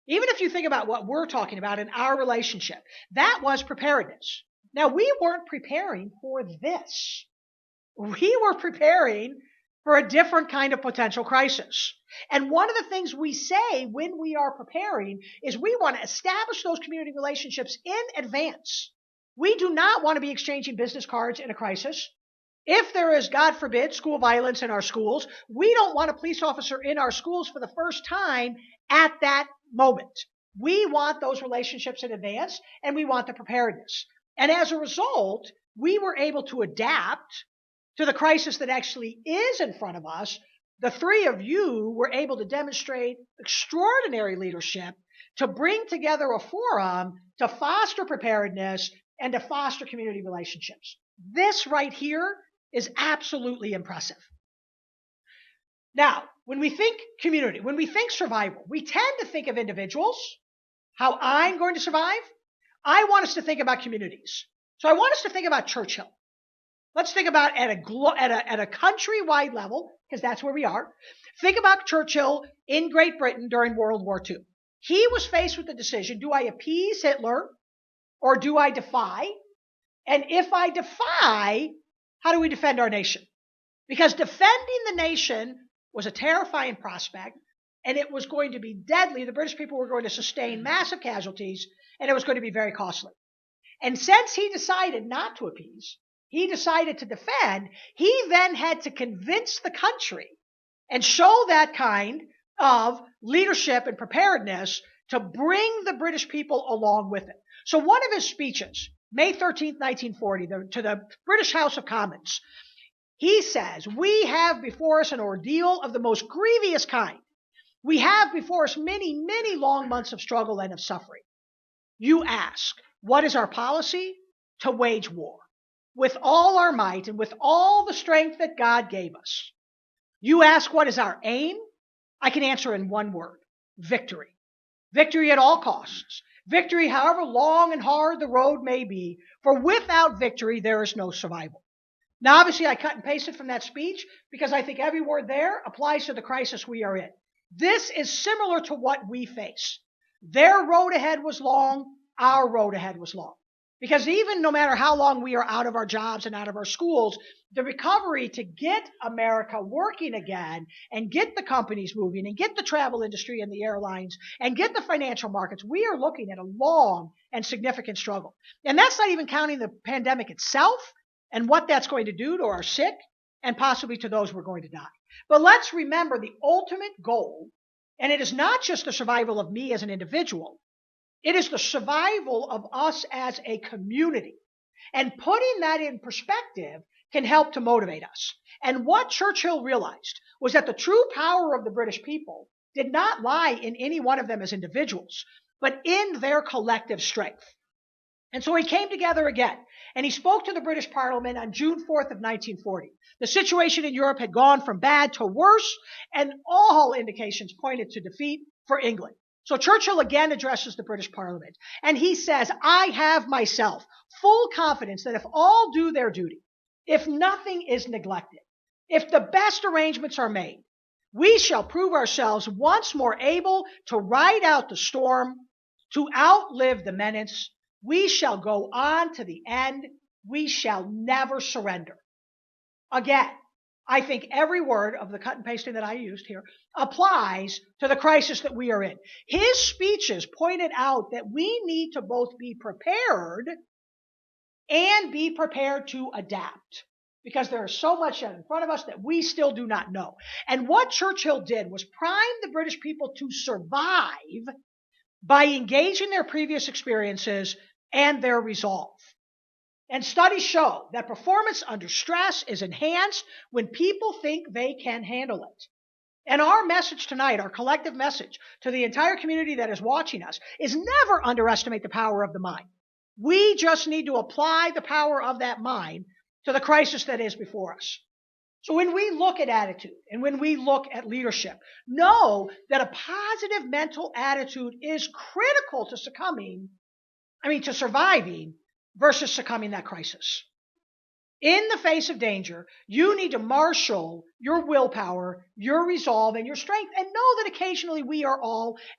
Even if you think about what we're talking about in our relationship, that was preparedness. Now, we weren't preparing for this. We were preparing for a different kind of potential crisis. And one of the things we say when we are preparing is we want to establish those community relationships in advance. We do not want to be exchanging business cards in a crisis. If there is, God forbid, school violence in our schools, we don't want a police officer in our schools for the first time at that moment. We want those relationships in advance, and we want the preparedness. And as a result, we were able to adapt to the crisis that actually is in front of us. The 3 of you were able to demonstrate extraordinary leadership to bring together a forum to foster preparedness and to foster community relationships. This right here is absolutely impressive. Now, when we think community, when we think survival, we tend to think of individuals, how I'm going to survive. I want us to think about communities. So I want us to think about Churchill. Let's think about at a countrywide level, because that's where we are. Think about Churchill in Great Britain during World War II. He was faced with the decision, do I appease Hitler or do I defy? And if I defy, how do we defend our nation? Because defending the nation was a terrifying prospect, and it was going to be deadly. The British people were going to sustain massive casualties, and it was going to be very costly. And since he decided not to appease, he decided to defend, he then had to convince the country and show that kind of leadership and preparedness to bring the British people along with it. So one of his speeches, May 13th, 1940, to the British House of Commons, he says, we have before us an ordeal of the most grievous kind. We have before us many, many long months of struggle and of suffering. You ask, what is our policy? To wage war with all our might and with all the strength that God gave us. You ask, what is our aim? I can answer in one word: victory. Victory at all costs. Victory, however long and hard the road may be, for without victory, there is no survival. Now, obviously, I cut and pasted from that speech because I think every word there applies to the crisis we are in. This is similar to what we face. Their road ahead was long. Our road ahead was long. Because even no matter how long we are out of our jobs and out of our schools, the recovery to get America working again and get the companies moving and get the travel industry and the airlines and get the financial markets, we are looking at a long and significant struggle. And that's not even counting the pandemic itself and what that's going to do to our sick and possibly to those who are going to die. But let's remember the ultimate goal, and it is not just the survival of me as an individual. It is the survival of us as a community. And putting that in perspective can help to motivate us. And what Churchill realized was that the true power of the British people did not lie in any one of them as individuals, but in their collective strength. And so he came together again, and he spoke to the British Parliament on June 4th of 1940. The situation in Europe had gone from bad to worse, and all indications pointed to defeat for England. So Churchill again addresses the British Parliament, and he says, I have myself full confidence that if all do their duty, if nothing is neglected, if the best arrangements are made, we shall prove ourselves once more able to ride out the storm, to outlive the menace. We shall go on to the end. We shall never surrender. Again, I think every word of the cut and pasting that I used here applies to the crisis that we are in. His speeches pointed out that we need to both be prepared and be prepared to adapt, because there is so much in front of us that we still do not know. And what Churchill did was prime the British people to survive by engaging their previous experiences and their resolve. And studies show that performance under stress is enhanced when people think they can handle it. And our message tonight, our collective message to the entire community that is watching us, is never underestimate the power of the mind. We just need to apply the power of that mind to the crisis that is before us. So when we look at attitude and when we look at leadership, know that a positive mental attitude is critical to surviving versus succumbing that crisis. In the face of danger, you need to marshal your willpower, your resolve, and your strength, and know that occasionally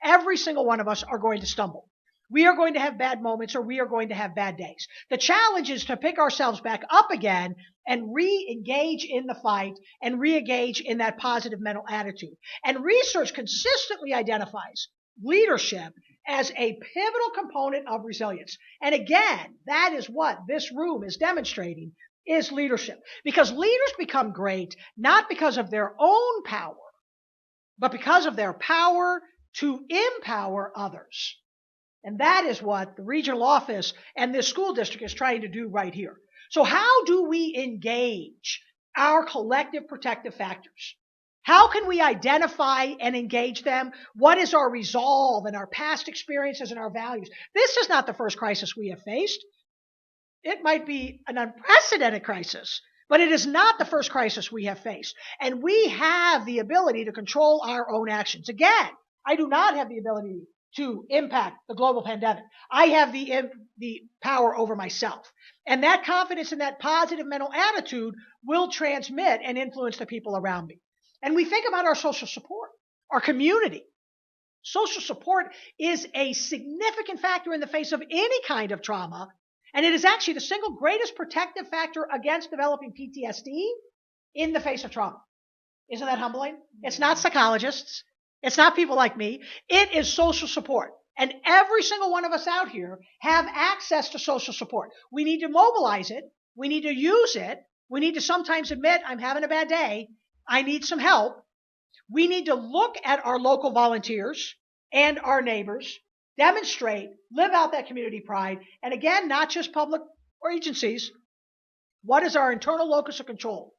every single one of us are going to stumble. We are going to have bad moments, or we are going to have bad days. The challenge is to pick ourselves back up again and re-engage in the fight and re-engage in that positive mental attitude. And research consistently identifies leadership as a pivotal component of resilience. And again, that is what this room is demonstrating, is leadership. Because leaders become great not because of their own power, but because of their power to empower others. And that is what the regional office and this school district is trying to do right here. So how do we engage our collective protective factors? How can we identify and engage them? What is our resolve and our past experiences and our values? This is not the first crisis we have faced. It might be an unprecedented crisis, but it is not the first crisis we have faced. And we have the ability to control our own actions. Again, I do not have the ability to impact the global pandemic. I have the power over myself. And that confidence and that positive mental attitude will transmit and influence the people around me. And we think about our social support, our community. Social support is a significant factor in the face of any kind of trauma, and it is actually the single greatest protective factor against developing PTSD in the face of trauma. Isn't that humbling? It's not psychologists. It's not people like me. It is social support. And every single one of us out here have access to social support. We need to mobilize it. We need to use it. We need to sometimes admit, I'm having a bad day. I need some help. We need to look at our local volunteers and our neighbors, demonstrate, live out that community pride, and again, not just public or agencies. What is our internal locus of control?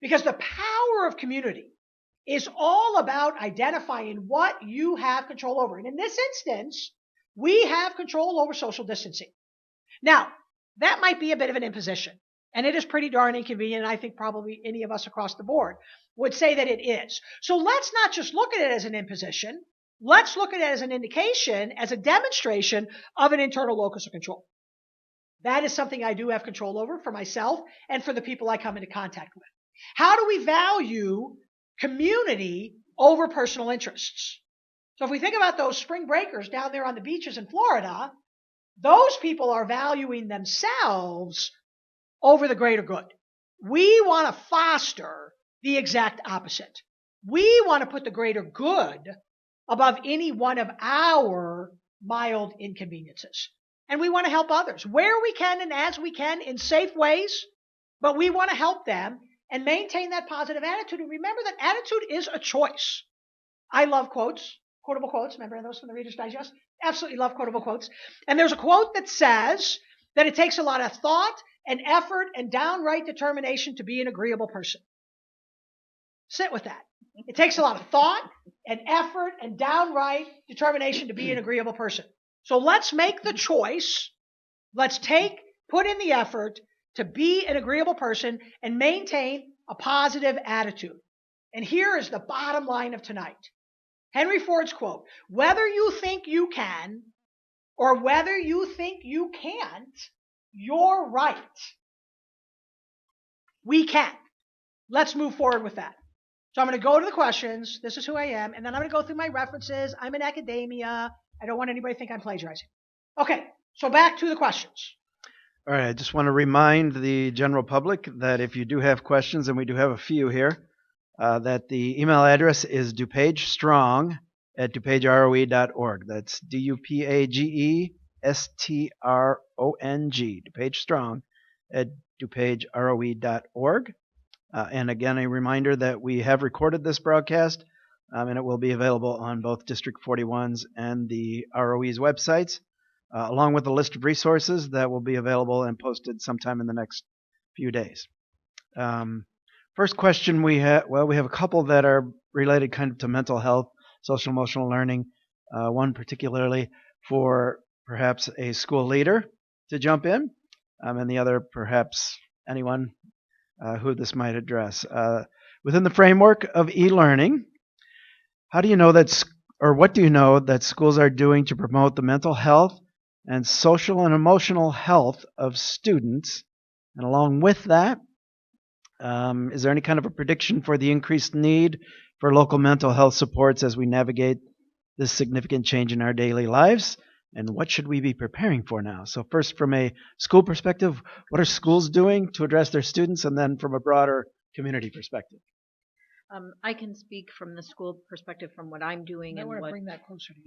Because the power of community is all about identifying what you have control over. And in this instance, we have control over social distancing. Now, that might be a bit of an imposition, and it is pretty darn inconvenient, and I think probably any of us across the board would say that it is. So let's not just look at it as an imposition. Let's look at it as an indication, as a demonstration of an internal locus of control. That is something I do have control over for myself and for the people I come into contact with. How do we value community over personal interests? So if we think about those spring breakers down there on the beaches in Florida, those people are valuing themselves over the greater good. We want to foster the exact opposite. We want to put the greater good above any one of our mild inconveniences. And we want to help others where we can and as we can in safe ways, but we want to help them and maintain that positive attitude. And remember that attitude is a choice. I love quotes, quotable quotes. Remember those from the Reader's Digest? Absolutely love quotable quotes. And there's a quote that says that it takes a lot of thought and effort and downright determination to be an agreeable person. Sit with that. It takes a lot of thought and effort and downright determination to be an agreeable person. So let's make the choice. Let's put in the effort to be an agreeable person and maintain a positive attitude. And here is the bottom line of tonight. Henry Ford's quote, whether you think you can or whether you think you can't, you're right. We can. Let's move forward with that. So I'm going to go to the questions. This is who I am. And then I'm going to go through my references. I'm in academia. I don't want anybody to think I'm plagiarizing. Okay, so back to the questions. All right, I just want to remind the general public that if you do have questions, and we do have a few here, that the email address is dupagestrong@dupageroe.org. That's DUPAGESTRONG, dupagestrong@dupageroe.org. And again, a reminder that we have recorded this broadcast, and it will be available on both District 41's and the ROE's websites, along with a list of resources that will be available and posted sometime in the next few days. First question we have a couple that are related kind of to mental health, social emotional learning, one particularly for perhaps a school leader to jump in, and the other perhaps anyone who this might address. Within the framework of e-learning, how do you know that, or what do you know that schools are doing to promote the mental health and social and emotional health of students? And along with that, is there any kind of a prediction for the increased need for local mental health supports as we navigate this significant change in our daily lives? And what should we be preparing for now? So first, from a school perspective, what are schools doing to address their students? And then from a broader community perspective. I can speak from the school perspective from what I'm doing I want to bring that closer to you.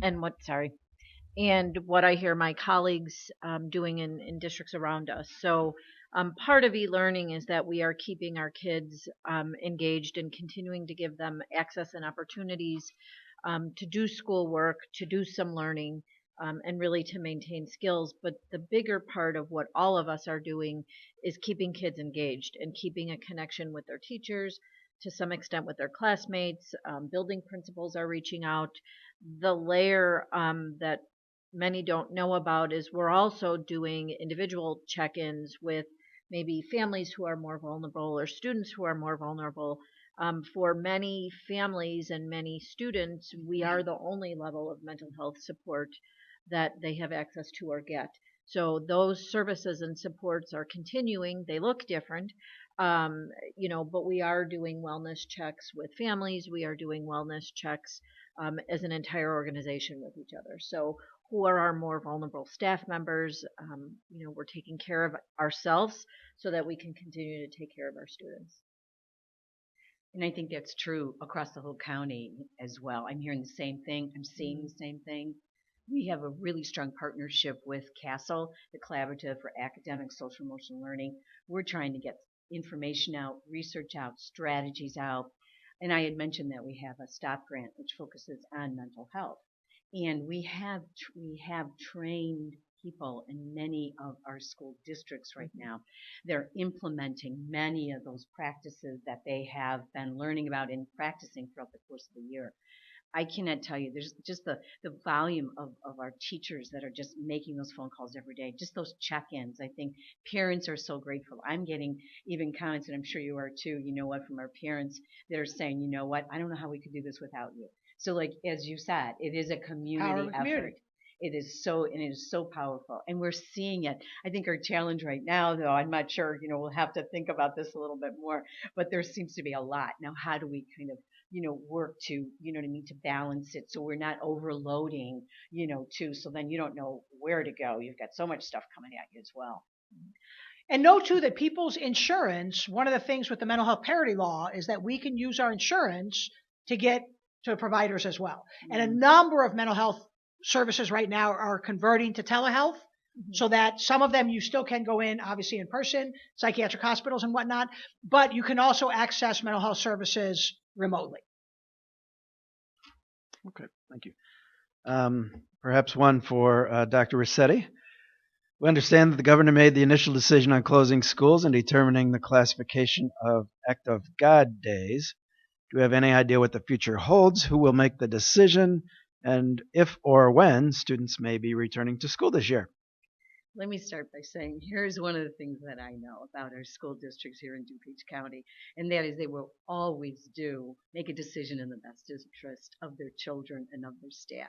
and what I hear my colleagues doing in districts around us. So part of e-learning is that we are keeping our kids engaged and continuing to give them access and opportunities to do schoolwork, to do some learning, and really to maintain skills. But the bigger part of what all of us are doing is keeping kids engaged and keeping a connection with their teachers, to some extent with their classmates. Building principals are reaching out. The layer that many don't know about is we're also doing individual check-ins with maybe families who are more vulnerable or students who are more vulnerable. For many families and many students, we are the only level of mental health support that they have access to or get. So those services and supports are continuing. They look different, but we are doing wellness checks with families. We are doing wellness checks as an entire organization with each other. So who are our more vulnerable staff members? We're taking care of ourselves so that we can continue to take care of our students. And I think that's true across the whole county as well. I'm hearing the same thing. I'm seeing the same thing. We have a really strong partnership with CASEL, the Collaborative for Academic, Social, Emotional Learning. We're trying to get information out, research out, strategies out. And I had mentioned that we have a STOP grant which focuses on mental health. And we have trained people in many of our school districts right now. They're implementing many of those practices that they have been learning about and practicing throughout the course of the year. I cannot tell you, there's just the volume of our teachers that are just making those phone calls every day, just those check-ins. I think parents are so grateful. I'm getting even comments, and I'm sure you are too, you know what, from our parents that are saying, you know what, I don't know how we could do this without you. So like, as you said, it is a Power community of the effort. community. It is so powerful, and we're seeing it. I think our challenge right now, though, I'm not sure, we'll have to think about this a little bit more, but there seems to be a lot. Now, how do we kind of work to, what I mean, to balance it so we're not overloading, too. So then you don't know where to go. You've got so much stuff coming at you as well. And know, too, that people's insurance, one of the things with the mental health parity law is that we can use our insurance to get to providers as well. And a number of mental health services right now are converting to telehealth. So that some of them you still can go in, obviously in person, psychiatric hospitals and whatnot, but you can also access mental health services remotely. Okay, thank you. Perhaps one for Dr. Rossetti. We understand that the governor made the initial decision on closing schools and determining the classification of Act of God days. Do we have any idea what the future holds? Who will make the decision? And if or when students may be returning to school this year? Let me start by saying here's one of the things that I know about our school districts here in DuPage County, and that is they will always make a decision in the best interest of their children and of their staff.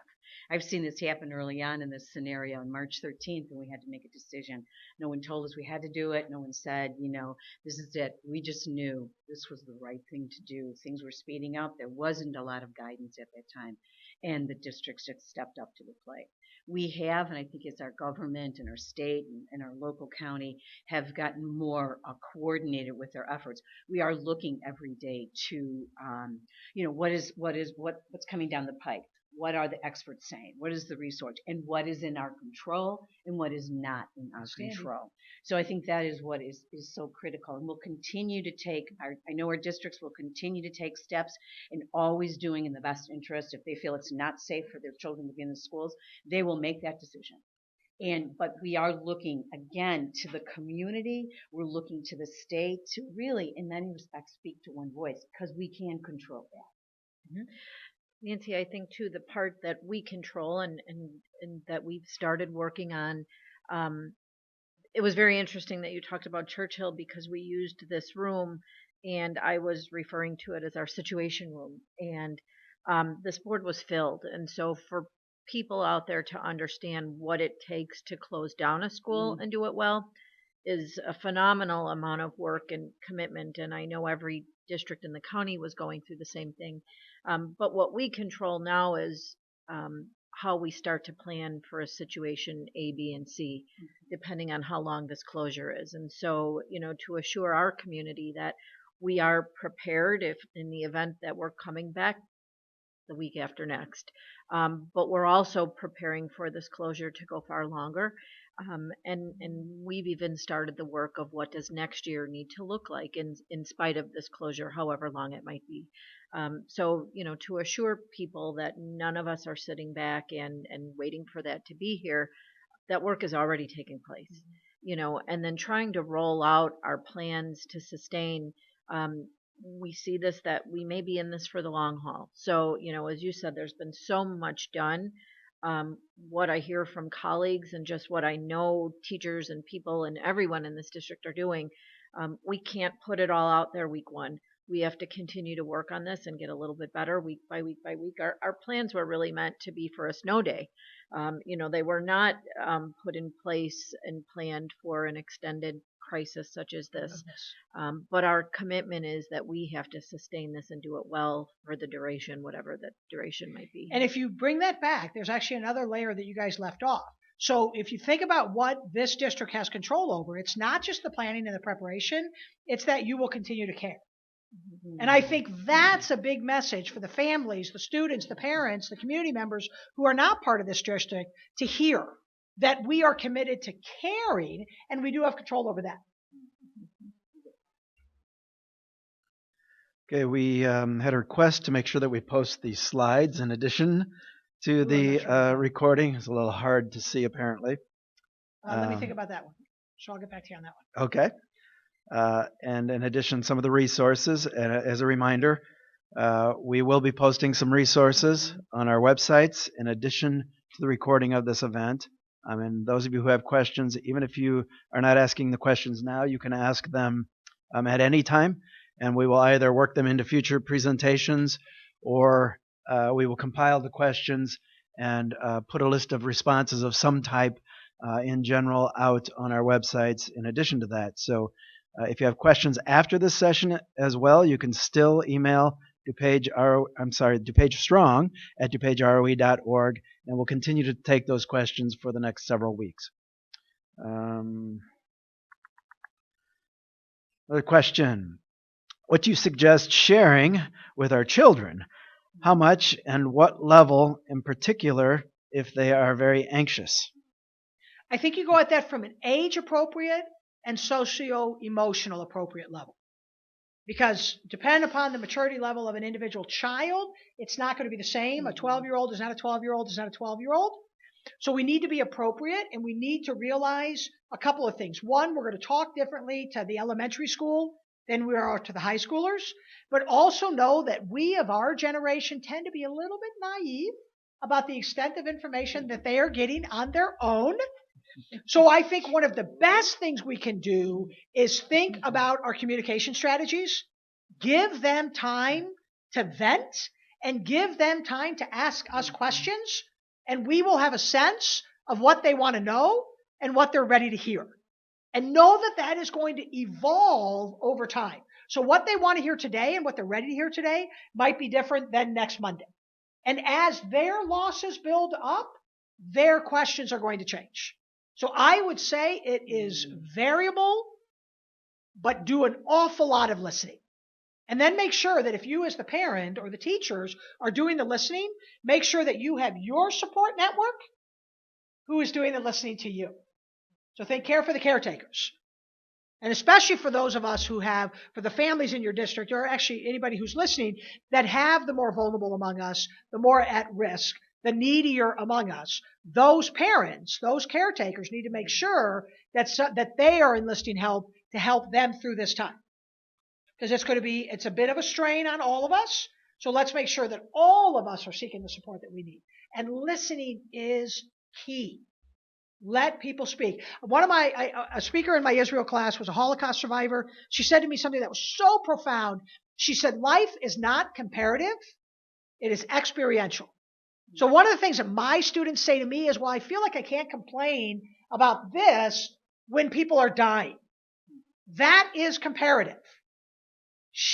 I've seen this happen early on in this scenario on March 13th when we had to make a decision. No one told us we had to do it. No one said, this is it. We just knew this was the right thing to do. Things were speeding up. There wasn't a lot of guidance at that time, and the districts just stepped up to the plate. We have, and I think it's our government and our state and our local county have gotten more coordinated with their efforts. We are looking every day to, what's coming down the pike. What are the experts saying? What is the research? And what is in our control and what is not in our control? So I think that is what is so critical. And we'll continue to I know our districts will continue to take steps in always doing in the best interest. If they feel it's not safe for their children to be in the schools, they will make that decision. But we are looking again to the community. We're looking to the state to really, in many respects, speak to one voice because we can control that. Mm-hmm. Nancy, I think too the part that we control and that we've started working on, it was very interesting that you talked about Churchill because we used this room and I was referring to it as our situation room, and this board was filled. And so for people out there to understand what it takes to close down a school and do it well is a phenomenal amount of work and commitment. And I know every district in the county was going through the same thing. But what we control now is how we start to plan for a situation A, B, and C, depending on how long this closure is. And so, to assure our community that we are prepared if in the event that we're coming back the week after next. But we're also preparing for this closure to go far longer. And we've even started the work of what does next year need to look like in spite of this closure, however long it might be. So, to assure people that none of us are sitting back and waiting for that to be here, that work is already taking place, and then trying to roll out our plans to sustain. We see this that we may be in this for the long haul. So, as you said, there's been so much done. What I hear from colleagues and just what I know teachers and people and everyone in this district are doing, we can't put it all out there week one. We have to continue to work on this and get a little bit better week by week by week. Our plans were really meant to be for a snow day. They were not put in place and planned for an extended crisis such as this. But our commitment is that we have to sustain this and do it well for the duration, whatever that duration might be. And if you bring that back, there's actually another layer that you guys left off. So if you think about what this district has control over, it's not just the planning and the preparation, it's that you will continue to care. And I think that's a big message for the families, the students, the parents, the community members who are not part of this district to hear that we are committed to caring and we do have control over that. Okay, we had a request to make sure that we post these slides in addition to the recording. It's a little hard to see apparently. Let me think about that one. So I'll get back to you on that one. Okay. And in addition, some of the resources. And as a reminder, we will be posting some resources on our websites in addition to the recording of this event. And those of you who have questions, even if you are not asking the questions now, you can ask them at any time, and we will either work them into future presentations or we will compile the questions and put a list of responses of some type in general out on our websites in addition to that. So if you have questions after this session as well, you can still email DuPageStrong at DuPageROE.org, and we'll continue to take those questions for the next several weeks. Another question. What do you suggest sharing with our children? How much and what level in particular if they are very anxious? I think you go at that from an age-appropriate and socio-emotional appropriate level. Because depending upon the maturity level of an individual child, it's not going to be the same. A 12-year-old is not a 12-year-old is not a 12-year-old. So we need to be appropriate, and we need to realize a couple of things. One, we're going to talk differently to the elementary school than we are to the high schoolers. But also know that we of our generation tend to be a little bit naive about the extent of information that they are getting on their own. So I think one of the best things we can do is think about our communication strategies, give them time to vent, and give them time to ask us questions, and we will have a sense of what they want to know and what they're ready to hear. And know that that is going to evolve over time. So what they want to hear today and what they're ready to hear today might be different than next Monday. And as their losses build up, their questions are going to change. So I would say it is variable, but do an awful lot of listening. And then make sure that if you as the parent or the teachers are doing the listening, make sure that you have your support network who is doing the listening to you. So care for the caretakers. And especially for those of us who have, for the families in your district, or actually anybody who's listening, that have the more vulnerable among us, the more at risk, the needier among us, those parents, those caretakers need to make sure that they are enlisting help to help them through this time. Because it's a bit of a strain on all of us. So let's make sure that all of us are seeking the support that we need. And listening is key. Let people speak. A speaker in my Israel class was a Holocaust survivor. She said to me something that was so profound. She said, life is not comparative. It is experiential. So one of the things that my students say to me is, well, I feel like I can't complain about this when people are dying. That is comparative.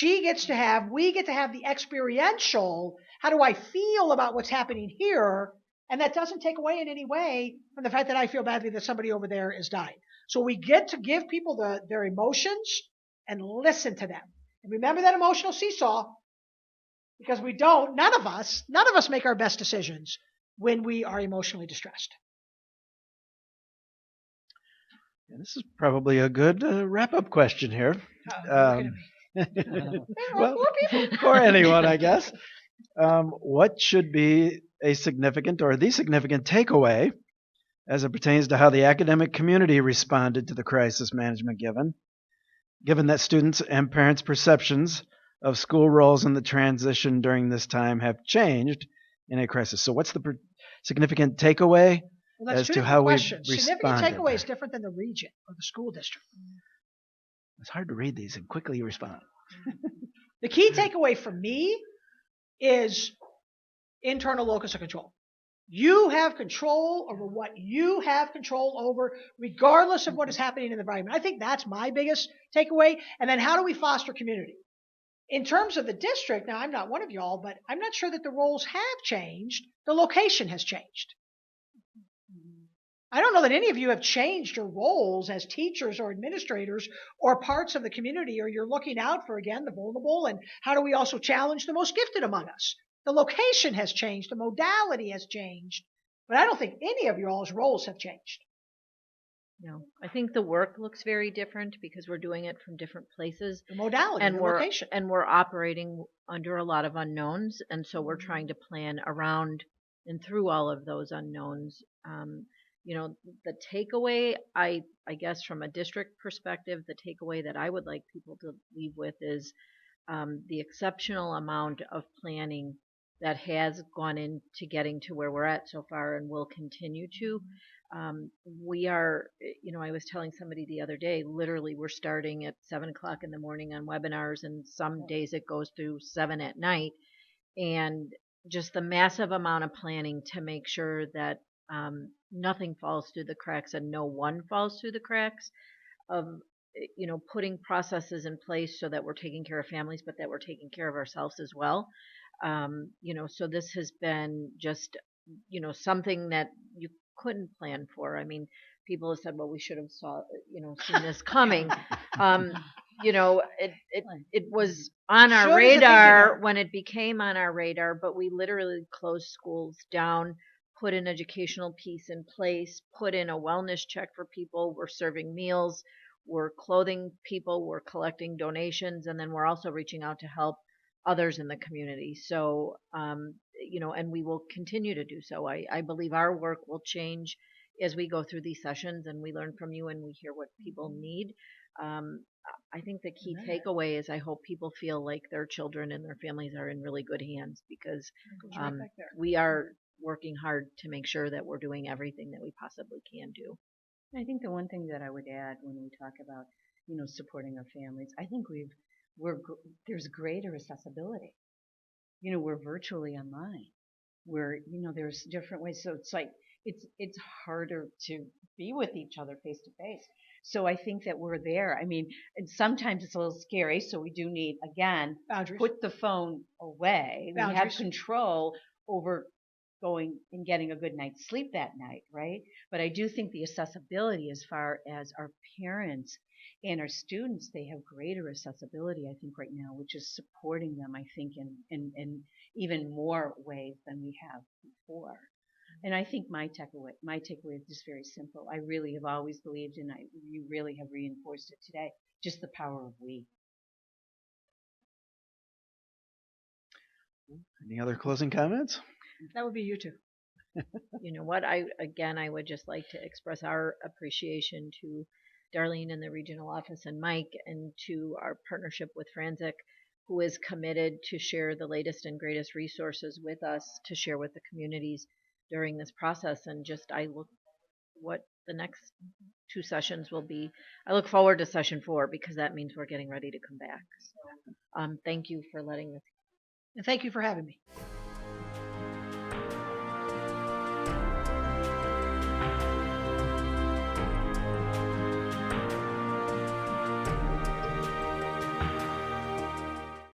We get to have the experiential, how do I feel about what's happening here? And that doesn't take away in any way from the fact that I feel badly that somebody over there is dying. So we get to give people their emotions and listen to them. And remember that emotional seesaw, because none of us make our best decisions when we are emotionally distressed. And this is probably a good wrap-up question here. Well, for anyone, I guess. What should be a significant or the significant takeaway as it pertains to how the academic community responded to the crisis management given that students and parents' perceptions of school roles in the transition during this time have changed in a crisis? So what's the significant takeaway as to how we responded? Significant takeaway is different than the region or the school district. It's hard to read these and quickly respond. The key takeaway for me is internal locus of control. You have control over what you have control over, regardless of what is happening in the environment. I think that's my biggest takeaway. And then how do we foster community? In terms of the district, now I'm not one of y'all, but I'm not sure that the roles have changed. The location has changed. I don't know that any of you have changed your roles as teachers or administrators or parts of the community, or you're looking out for, again, the vulnerable, and how do we also challenge the most gifted among us? The location has changed. The modality has changed. But I don't think any of your all's roles have changed. No, I think the work looks very different because we're doing it from different places. The modality, and the we're location. And we're operating under a lot of unknowns, and so we're trying to plan around and through all of those unknowns. The takeaway, I guess from a district perspective, the takeaway that I would like people to leave with is the exceptional amount of planning that has gone into getting to where we're at so far and will continue to. We are, I was telling somebody the other day, literally we're starting at 7 o'clock in the morning on webinars, and some days it goes through 7 at night. And just the massive amount of planning to make sure that nothing falls through the cracks and no one falls through the cracks of putting processes in place so that we're taking care of families, but that we're taking care of ourselves as well. So this has been just something that you couldn't plan for. I mean, people have said, well, we should have seen this coming. It was on our radar when it became on our radar, but we literally closed schools down, put an educational piece in place, put in a wellness check for people. We're serving meals, we're clothing people, we're collecting donations, and then we're also reaching out to help others in the community. So, and we will continue to do so. I believe our work will change as we go through these sessions and we learn from you and we hear what people need. I think the key takeaway is I hope people feel like their children and their families are in really good hands, because we are working hard to make sure that we're doing everything that we possibly can do. I think the one thing that I would add when we talk about, supporting our families, I think there's greater accessibility. We're virtually online. There's different ways. So it's like, it's harder to be with each other face to face. So I think that we're there. I mean, and sometimes it's a little scary. So we do need, again, boundaries. Put the phone away. Boundaries. We have control over going and getting a good night's sleep that night, right? But I do think the accessibility, as far as our parents and our students, they have greater accessibility, I think, right now, which is supporting them, I think, in even more ways than we have before. And I think my takeaway is just very simple. I really have always believed, and you really have reinforced it today, just the power of we. Any other closing comments? That would be you two. You know what? I would just like to express our appreciation to Darlene in the regional office and Mike, and to our partnership with Franzik, who is committed to share the latest and greatest resources with us to share with the communities during this process. And just I look what the next 2 sessions will be. I look forward to session 4, because that means we're getting ready to come back. So, thank you for letting us. And thank you for having me.